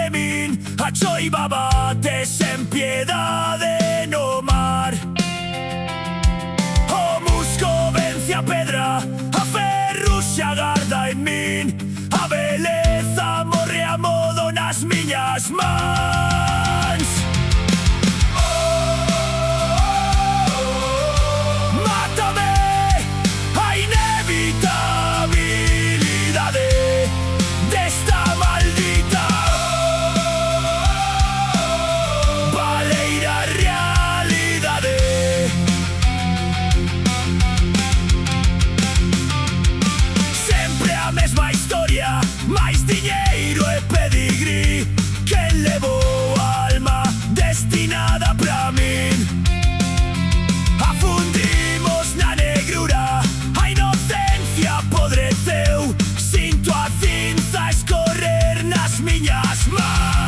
de min, a choi babates en piedad de no mar. O musco vence a pedra, a ferro se agarda en min, a beleza morre a modo nas miñas mans. Mátame a inevitabilidade desta maldita baleira realidade. Sempre a mesma historia, máis diñeiro e pedigrí, que levou a alma destinada pra min. Afundimos na negrura, a inocencia podreceu, sinto a cinza escorrer nas miñas mans.